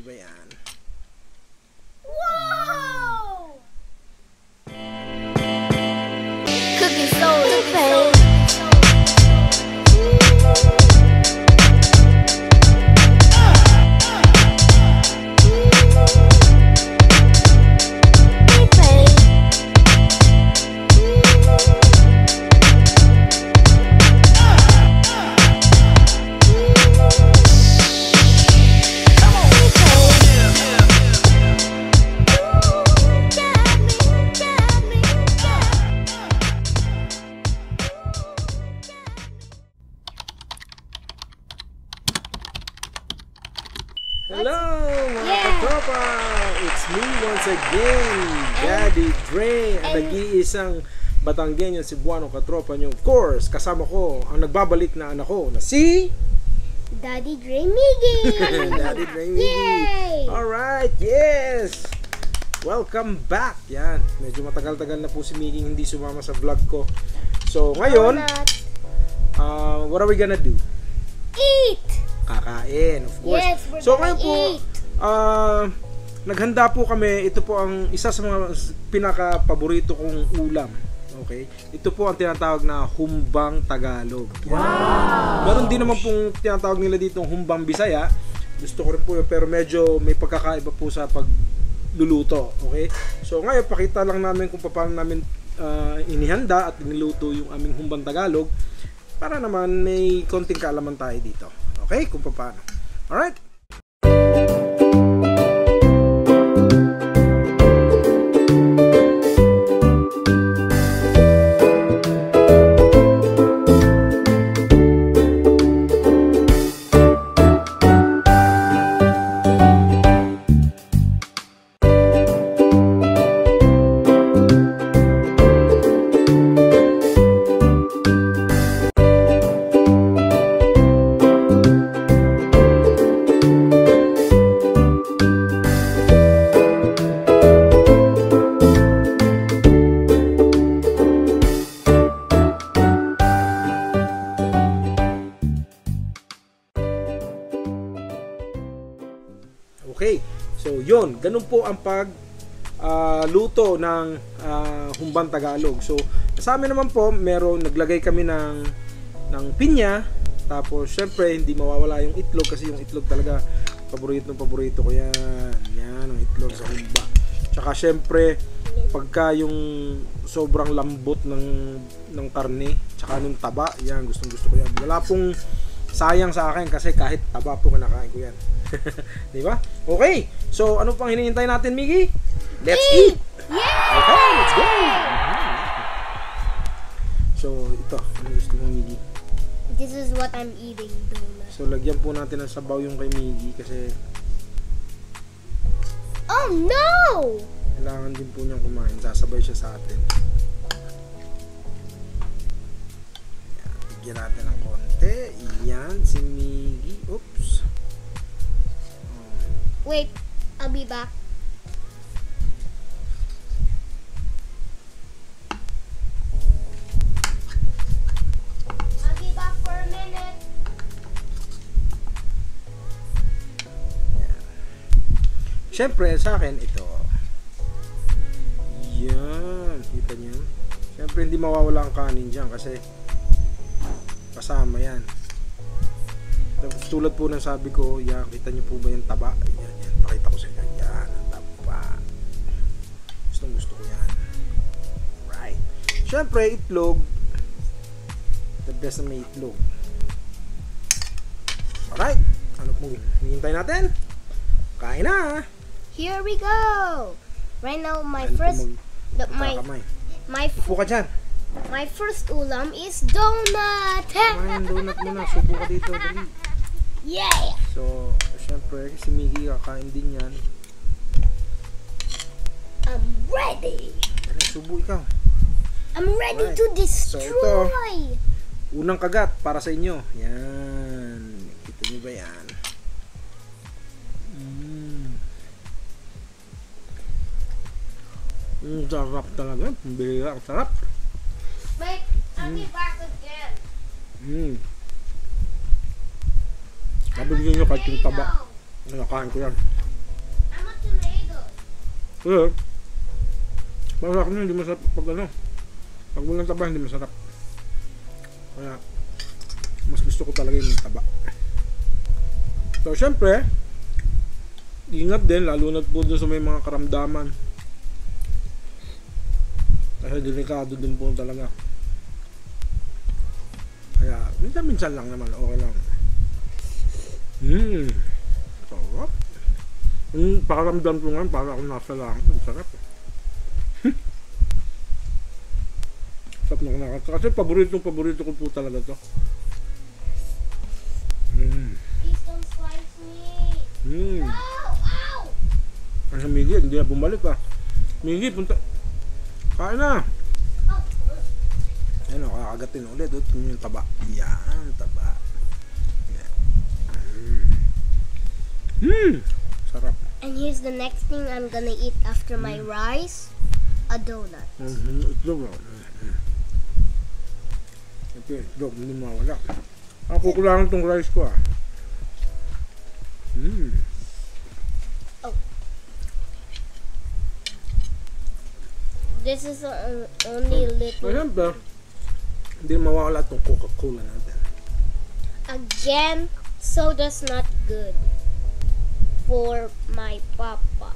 ba yan? Wow! Cooking soul, Hello mga katropa! It's me once again, Daddy Dre, ang nag-iisang Batanggenyo Cebuano katropa nyo. Of course, kasama ko ang nagbabalik na anak ko na si Daddy Dre Miggy! Daddy Dre Miggy! Alright, yes! Welcome back! Yan, medyo matagal-tagal na po si Miggy hindi sumama sa vlog ko. So ngayon, what are we gonna do? Eat! Kakain, of course. Yes, so ngayon po, naghanda po kami. Ito po ang isa sa mga pinaka-paborito kong ulam. Okay? Ito po ang tinatawag na humbang Tagalog. Wow! Meron din naman pong tinatawag nila dito humbang Bisaya. Gusto ko rin po yun, pero medyo may pagkakaiba po sa pagluluto. Okay? So ngayon, pakita lang namin kung paano namin inihanda at niluto yung aming humbang Tagalog para naman may konting kaalaman tayo dito. Okay, kung paano. Alright. Okay, so yun, ganun po ang luto ng humbang Tagalog. So sa amin naman po, naglagay kami ng pinya. Tapos syempre hindi mawawala yung itlog kasi yung itlog talaga paborito ko yan. Yan ang itlog sa humba. Tsaka syempre pagka yung sobrang lambot ng karne, tsaka nung taba, yan gusto ko yan. Wala pong sayang sa akin kasi kahit taba po kinakain ko yan. Di ba? Okay. So, ano pang hinihintay natin, Miggy? Let's eat! Yeah! Okay, let's go! So, ito. Ano gusto mo, Miggy? This is what I'm eating, donut. So, lagyan po natin ng sabaw yung kay Miggy kasi oh no! kailangan din po niyang kumain. Sasabay siya sa atin. Bigyan natin ng konti. Iyan, si Miggy. Oops. Wait, I'll be back. I'll be back for a minute. Siyempre, sa akin, ito. Yan. Kita niyo? Siyempre, hindi mawawala ang kanin dyan kasi kasama yan. Tulad po ng sabi ko, yan, kita niyo po ba yung taba? Yan. Pakita ko sa inyo. Yan, ang taba. Gusto ko yan. Right. Siyempre, itlog. The best na may itlog. Alright. Ano pong hinihintay natin? Kain na! Here we go. Right now, my Ano first, Upo ka dyan. my first ulam is donut. Kumain donut mo na. Subo ka dito. Dali. Yeah. So, syempre, si Miggy kakain din yan. I'm ready. Dali, subo ikaw. I'm ready Alright. to destroy. So, unang kagat para sa inyo. Yan. Kita niyo ba yan? Sarap talaga. Bihira. Sarap. Wait, I'll be back again. Nabigyan nyo kahit yung taba. Nakain ko yan. Pero, para sa akin hindi masarap pag ano. Pag walang taba, hindi masarap. Kaya, mas gusto ko talaga yung taba. So, syempre, ingat din, lalo na po dun sa may mga karamdaman. Kasi delikado din po talaga. Kaya, minsan-minsan lang naman, okay lang. Sarap. Yung pakaramdam ko ngayon, para akong nasa langit. Ang sarap. Sarap na kinakanta. Kasi paborito ko po talaga to. Please don't slice me. No! Ow! Kasi Miggy, hindi na bumalik ah. Miggy, punta. Kain na. Ayan o, kakagatin ulit. Yung taba. Yan, taba. Sarap. And here's the next thing I'm gonna eat after my rice. A donut. Itlog. Ito, itlog. Hindi mawala. Ako kukulangan tong rice ko ah. Oh. This is only little. Siyempre, hindi mawala tong Coca-Cola natin. Again, soda's not good for my papa.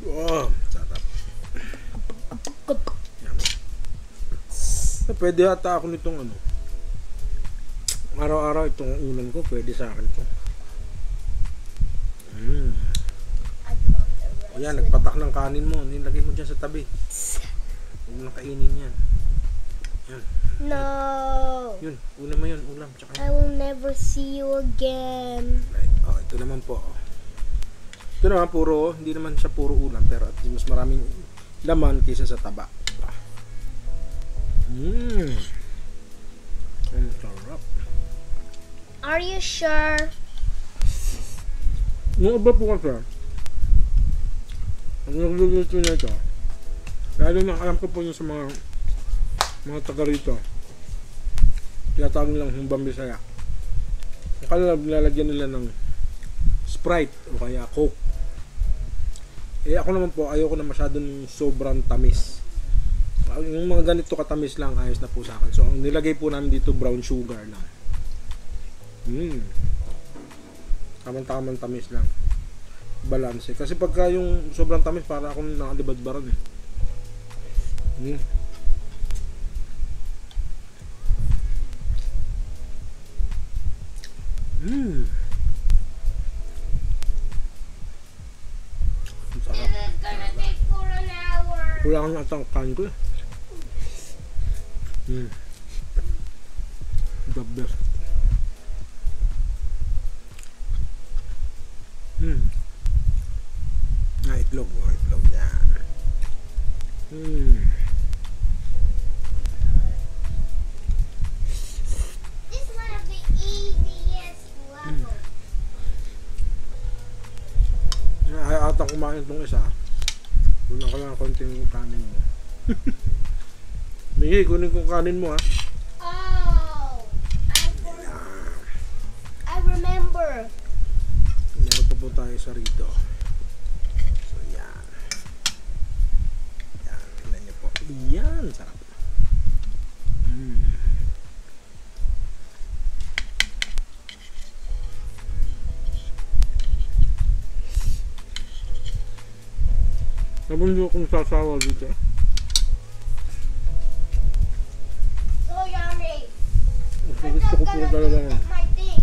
Oh, sarap. Pwede ata ako nitong ano. Araw-araw itong ulam ko, pwede sa akin to. I love the rice. Ayan, nagpatak ng kanin mo. Nilagay mo dyan sa tabi. Huwag mo nang kainin yan. Yan. No. Yun, ulam mo yun, ulam. Tsaka I will never see you again. right. Oh, ito naman po. Ito naman puro, hindi naman siya puro ulam, pero at least mas maraming laman kaysa sa taba. Ang sarap. Are you sure? Yung iba po kasi, ang nagluluto na ito, lalo na alam ko po yung sa mga taga rito, tinatawag nilang Humbang Bisaya. Akala nilalagyan nila ng Sprite o kaya Coke. Eh ako naman po, ayoko na masyadong sobrang tamis. Yung mga ganito katamis lang, ayos na po sa akin. So ang nilagay po namin dito, brown sugar lang. Tamang-tamang tamis lang. Balance. Kasi pagka yung sobrang tamis, para akong nakadibadbaran eh. Sarap. This is gonna take for an hour. Kulangan na atang kain ko eh. The best. Itlog yan. This is one of the easiest levels. Ay atang kumain itong isa. Kulang ka lang konting kanin mo. Miggy, kunin kong kanin mo ha. Oh, I remember. Meron pa po tayo sa rito. So yan. Yan, tingnan niyo po. Yan, sarap. Sabon niyo kung sasawa dito. So yummy. Gusto ko po talaga. My thing.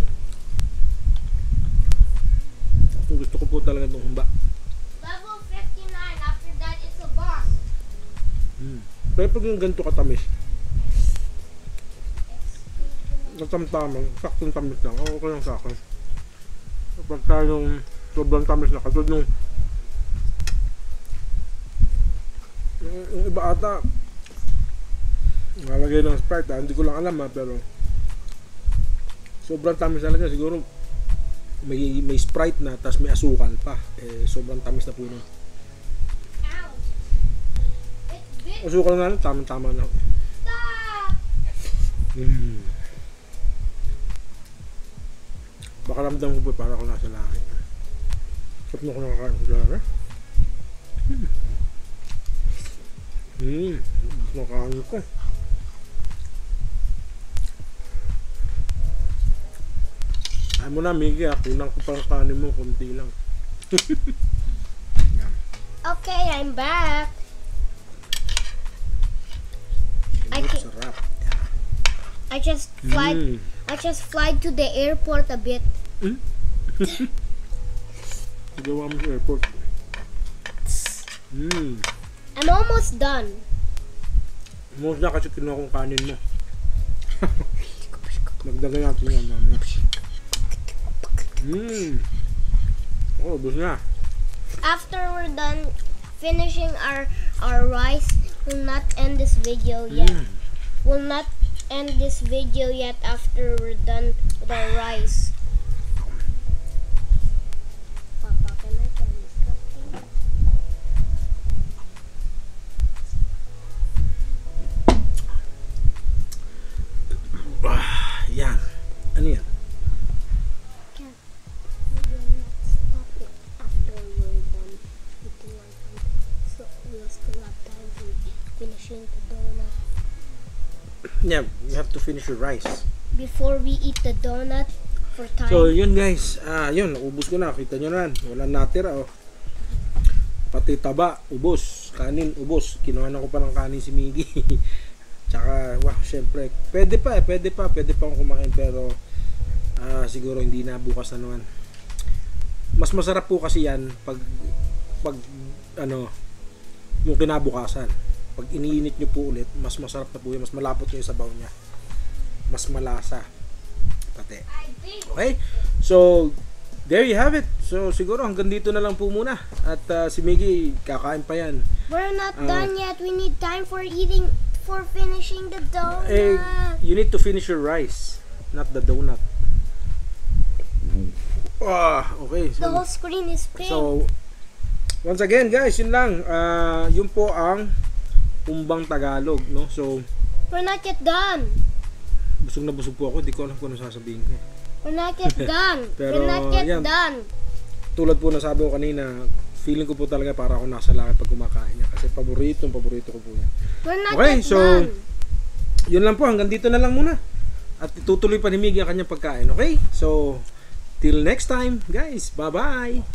Gusto ko po talaga itong humba. Level 59. After that, it's a boss. Pero pag yung ganito katamis, natamtamang, saktong tamis lang, okay lang sa akin. Kapag tayong sobrang tamis na, katulad nung yung iba ata nalagay ng Sprite hindi ko lang alam pero sobrang tamis talaga, siguro may Sprite na tas may asukal pa, sobrang tamis na po nun. Ow. It's big. Asukal nga lang, tama na. Stop. Baka ramdam ko po para ako nasa langit. Sarap na ko nakakain ko dyan, eh. Nakakain ko. Ay mo na, Miggy, kulang ko pang kanin mo, kunti lang. Okay, I'm back. Sarap. I just flied to the airport a bit. Gawa mo sa airport. I'm almost done. Almost na kasi kinuha kong kanin mo. Magdagay natin yan, mamaya. Oh, bus na. After we're done finishing our rice, we'll not end this video yet. We'll not end this video yet after we're done with our rice. Papa, can I try this cupcake? Yan. Ano yan? Maybe I'll not stop it after we're done eating our food. So we'll still have time to finishing the donut. Yeah, you have to finish your rice. Before we eat the donut for time. So, yun guys. Yun, naubos ko na. Kita nyo na. Walang natira, oh. Pati taba, ubos. Kanin, ubos. Kinuha na ko pa ng kanin si Miggy. Tsaka, wow, syempre. Pwede pa akong kumain. Pero, siguro hindi na bukas na naman. Mas masarap po kasi yan pag yung kinabukasan. Pag iniinit nyo po ulit, mas masarap na po yun. Mas malapot yung sabaw niya. Mas malasa. Pati. Okay? So, there you have it. So, siguro hanggang dito na lang po muna. At si Miggy, kakain pa yan. We're not done yet. We need time for finishing the donut. You need to finish your rice, not the donut. Okay. The whole screen is pink. So, once again, guys, yun lang. Yun po ang Umbang Tagalog, no? So, we're not yet done. busog na busog po ako. Hindi ko alam kung ano sasabihin ko. We're not yet done. Pero, we're not yet yan. done. Tulad po na sabi ko kanina, feeling ko po talaga para ako nasa langit pag kumakain niya. Kasi paborito ko po yan. We're not Okay, yet so, done. yun lang po. Hanggang dito na lang muna. At itutuloy pa ni Miggy ang kanyang pagkain. Okay? So, till next time, guys. Bye-bye!